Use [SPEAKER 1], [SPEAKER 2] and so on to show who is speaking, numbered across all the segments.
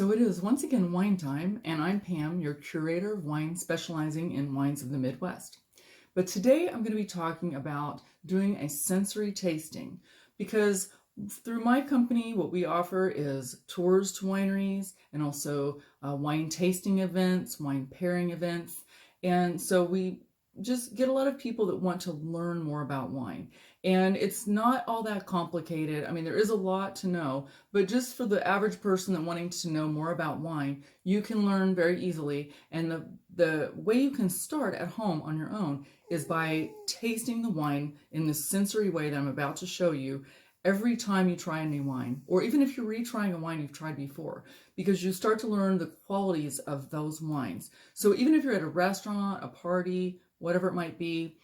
[SPEAKER 1] So it is once again wine time, and I'm Pam, your curator of wine specializing in wines of the Midwest. But today I'm going to be talking about doing a sensory tasting because through my company, what we offer is tours to wineries and also wine tasting events, wine pairing events. And so we just get a lot of people that want to learn more about wine. And it's not all that complicated. I mean, there is a lot to know, but just for the average person that wanting to know more about wine, you can learn very easily. And the way you can start at home on your own is by tasting the wine in the sensory way that I'm about to show you every time you try a new wine, or even if you're retrying a wine you've tried before, because you start to learn the qualities of those wines. So even if you're at a restaurant, a party, whatever it might be,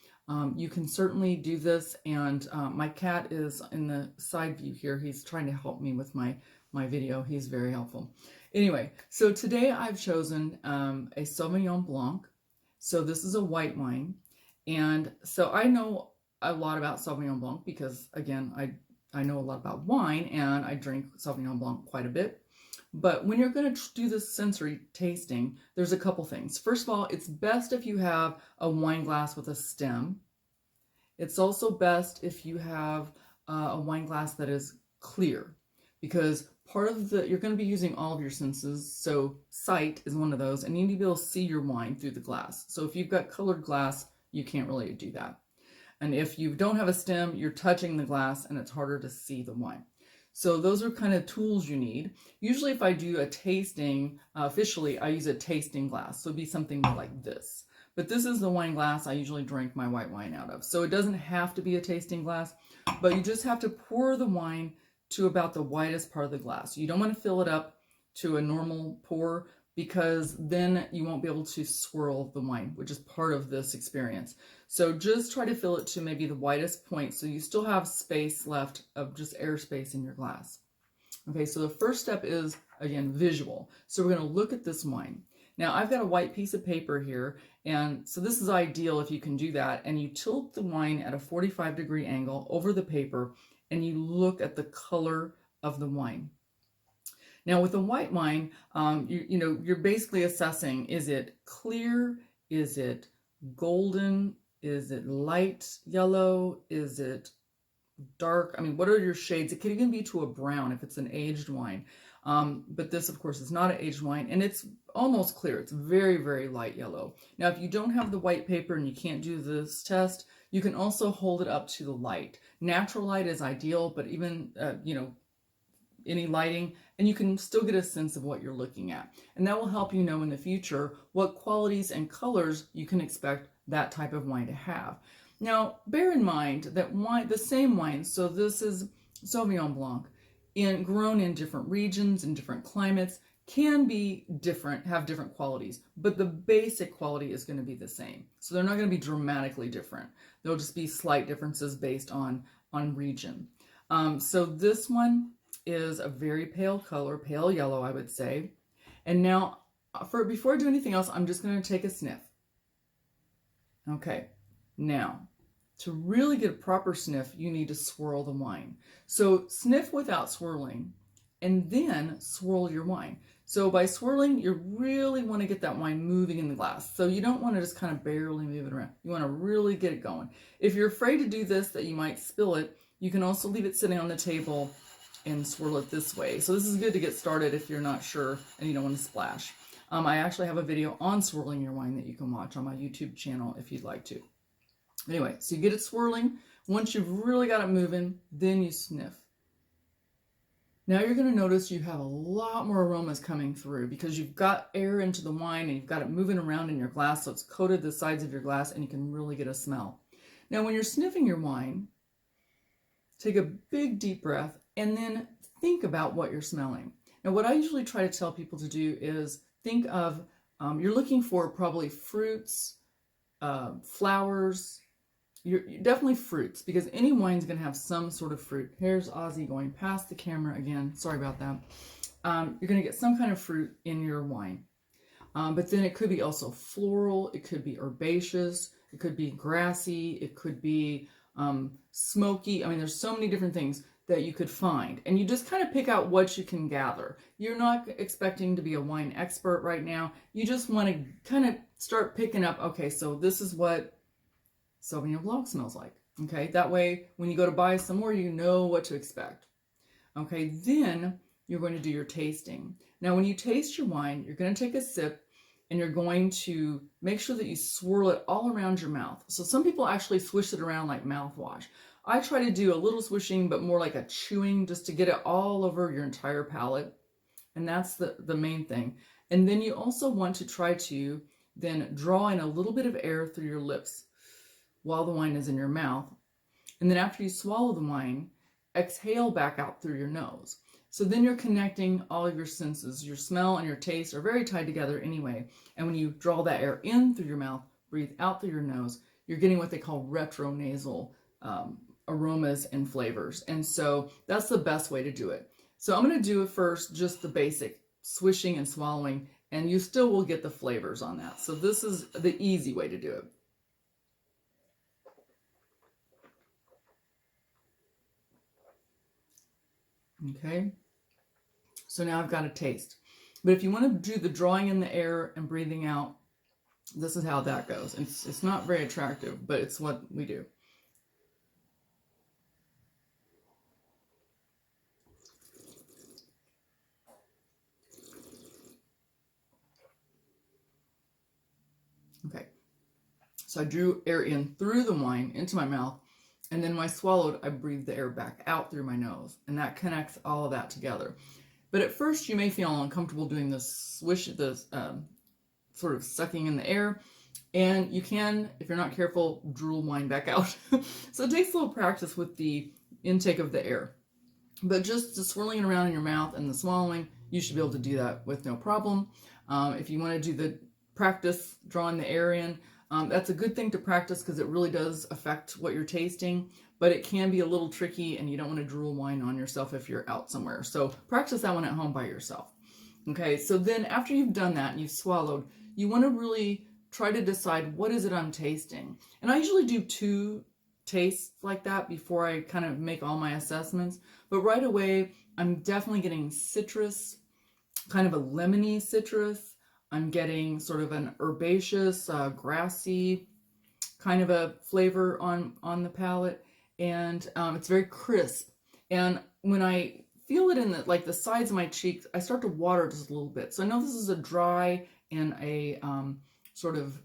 [SPEAKER 1] you can certainly do this. And my cat is in the side view here. He's trying to help me with my video. He's very helpful. Anyway, so today I've chosen a Sauvignon Blanc. So this is a white wine. And so I know a lot about Sauvignon Blanc because, again, I know a lot about wine and I drink Sauvignon Blanc quite a bit. But when you're going to do this sensory tasting, there's a couple things. First of all, it's best if you have a wine glass with a stem. It's also best if you have a wine glass that is clear, because part of you're going to be using all of your senses. So sight is one of those, and you need to be able to see your wine through the glass. So if you've got colored glass, you can't really do that. And if you don't have a stem, you're touching the glass and it's harder to see the wine. So those are kind of tools you need. Usually if I do a tasting, officially, I use a tasting glass. So it'd be something more like this. But this is the wine glass I usually drink my white wine out of. So it doesn't have to be a tasting glass, but you just have to pour the wine to about the widest part of the glass. You don't want to fill it up to a normal pour, because then you won't be able to swirl the wine, which is part of this experience. So just try to fill it to maybe the widest point so you still have space left of just airspace in your glass. Okay, so the first step is, again, visual. So we're going to look at this wine. Now I've got a white piece of paper here, and so this is ideal if you can do that, and you tilt the wine at a 45-degree angle over the paper and you look at the color of the wine. Now with a white wine, you're basically assessing, is it clear? Is it golden? Is it light yellow? Is it dark? I mean, what are your shades? It could even be to a brown if it's an aged wine. But this, of course, is not an aged wine, and it's almost clear. It's very, very light yellow. Now, if you don't have the white paper and you can't do this test, you can also hold it up to the light. Natural light is ideal, but even, any lighting, and you can still get a sense of what you're looking at. And that will help you know in the future what qualities and colors you can expect that type of wine to have. Now, bear in mind that the same wine, so this is Sauvignon Blanc, grown in different regions and different climates, can be different, have different qualities, but the basic quality is going to be the same. So they're not going to be dramatically different. There'll just be slight differences based on region. So this one is a very pale color, pale yellow, I would say. And now, before I do anything else, I'm just going to take a sniff. Okay, now, to really get a proper sniff, you need to swirl the wine. So sniff without swirling, and then swirl your wine. So by swirling, you really want to get that wine moving in the glass. So you don't want to just kind of barely move it around. You want to really get it going. If you're afraid to do this, that you might spill it, you can also leave it sitting on the table and swirl it this way. So this is good to get started if you're not sure and you don't want to splash. I actually have a video on swirling your wine that you can watch on my YouTube channel if you'd like to. Anyway, so you get it swirling. Once you've really got it moving, then you sniff. Now you're going to notice you have a lot more aromas coming through because you've got air into the wine and you've got it moving around in your glass, so it's coated the sides of your glass and you can really get a smell. Now when you're sniffing your wine, take a big deep breath and then think about what you're smelling. Now what I usually try to tell people to do is think of, you're looking for probably fruits, flowers, definitely fruits, because any wine's going to have some sort of fruit. Here's Ozzy going past the camera again. Sorry about that. You're going to get some kind of fruit in your wine. But then it could be also floral. It could be herbaceous. It could be grassy. It could be smoky. I mean, there's so many different things. that you could find. And you just kind of pick out what you can gather. You're not expecting to be a wine expert right now. You just want to kind of start picking up, okay, so this is what Sauvignon Blanc smells like. Okay, that way when you go to buy some more, you know what to expect. Okay, then you're going to do your tasting. Now, when you taste your wine, you're going to take a sip and you're going to make sure that you swirl it all around your mouth. So some people actually swish it around like mouthwash. I try to do a little swishing, but more like a chewing, just to get it all over your entire palate. And that's the main thing. And then you also want to try to then draw in a little bit of air through your lips while the wine is in your mouth. And then after you swallow the wine, exhale back out through your nose. So then you're connecting all of your senses. Your smell and your taste are very tied together anyway. And when you draw that air in through your mouth, breathe out through your nose, you're getting what they call retronasal aromas and flavors. And so that's the best way to do it. So I'm going to do it first, just the basic swishing and swallowing, and you still will get the flavors on that. So this is the easy way to do it. Okay, so now I've got a taste. But if you want to do the drawing in the air and breathing out, this is how that goes. It's not very attractive, but it's what we do. Okay, so I drew air in through the wine into my mouth, and then when I swallowed, I breathed the air back out through my nose, and that connects all of that together. But at first, you may feel uncomfortable doing this swish, this sort of sucking in the air, and you can, if you're not careful, drool wine back out. So it takes a little practice with the intake of the air. But just the swirling it around in your mouth and the swallowing, you should be able to do that with no problem. If you want to do the practice drawing the air in, that's a good thing to practice because it really does affect what you're tasting, but it can be a little tricky and you don't want to drool wine on yourself if you're out somewhere. So practice that one at home by yourself. Okay, so then after you've done that and you've swallowed, you want to really try to decide, what is it I'm tasting? And I usually do 2 tastes like that before I kind of make all my assessments. But right away, I'm definitely getting citrus, kind of a lemony citrus. I'm getting sort of an herbaceous, grassy kind of a flavor on the palate, and it's very crisp. And when I feel it in the sides of my cheeks, I start to water just a little bit. So I know this is a dry and a sort of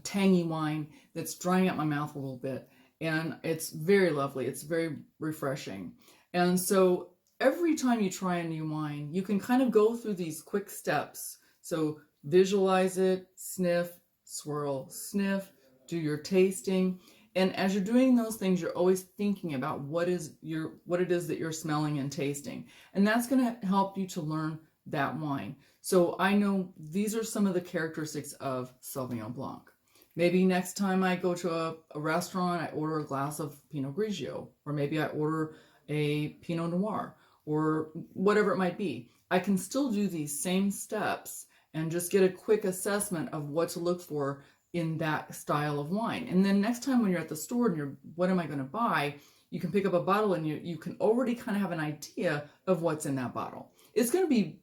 [SPEAKER 1] tangy wine that's drying out my mouth a little bit, and it's very lovely. It's very refreshing. And so every time you try a new wine, you can kind of go through these quick steps. So visualize it, sniff, swirl, sniff, do your tasting. And as you're doing those things, you're always thinking about what it is that you're smelling and tasting. And that's going to help you to learn that wine. So I know these are some of the characteristics of Sauvignon Blanc. Maybe next time I go to a restaurant, I order a glass of Pinot Grigio, or maybe I order a Pinot Noir, or whatever it might be. I can still do these same steps and just get a quick assessment of what to look for in that style of wine. And then next time when you're at the store and what am I going to buy, you can pick up a bottle and you can already kind of have an idea of what's in that bottle. It's going to be,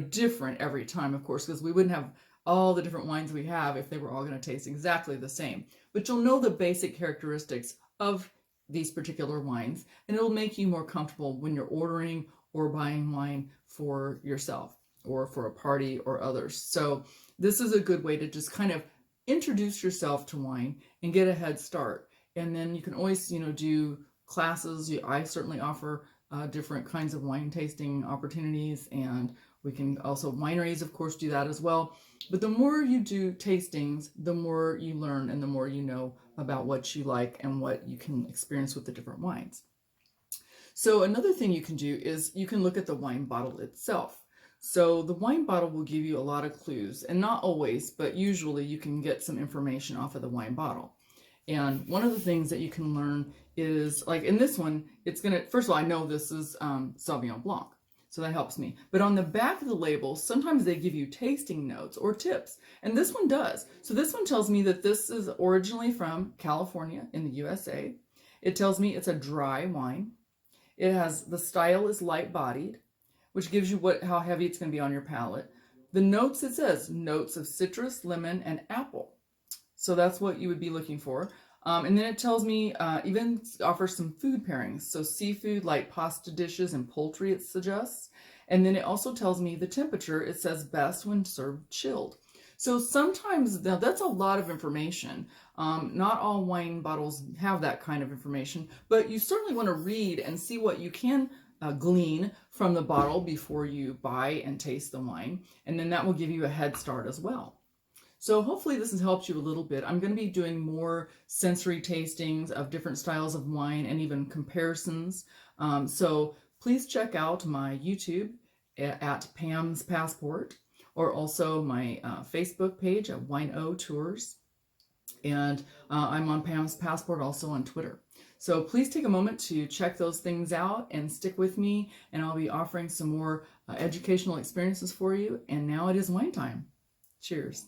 [SPEAKER 1] different every time, of course, because we wouldn't have all the different wines we have if they were all going to taste exactly the same. But you'll know the basic characteristics of these particular wines, and it'll make you more comfortable when you're ordering or buying wine for yourself or for a party or others. So this is a good way to just kind of introduce yourself to wine and get a head start. And then you can always, do classes. I certainly offer different kinds of wine tasting opportunities, and we can also, wineries, of course, do that as well. But the more you do tastings, the more you learn and the more you know about what you like and what you can experience with the different wines. So another thing you can do is you can look at the wine bottle itself. So the wine bottle will give you a lot of clues, and not always, but usually you can get some information off of the wine bottle. And one of the things that you can learn is, like in this one, first of all, I know this is Sauvignon Blanc, so that helps me. But on the back of the label, sometimes they give you tasting notes or tips, and this one does. So this one tells me that this is originally from California in the USA. It tells me it's a dry wine. It has, the style is light bodied, which gives you how heavy it's going to be on your palate. The notes, it says notes of citrus, lemon, and apple. So that's what you would be looking for. And then it tells me, even offers some food pairings. So seafood, light pasta dishes, and poultry it suggests. And then it also tells me the temperature. It says best when served chilled. So sometimes, now that's a lot of information. Not all wine bottles have that kind of information, but you certainly want to read and see what you can glean from the bottle before you buy and taste the wine. And then that will give you a head start as well. So hopefully this has helped you a little bit. I'm going to be doing more sensory tastings of different styles of wine and even comparisons. So please check out my YouTube at Pam's Passport, or also my Facebook page at Wine-O Tours. And I'm on Pam's Passport also on Twitter. So please take a moment to check those things out and stick with me, and I'll be offering some more educational experiences for you. And now it is wine time. Cheers.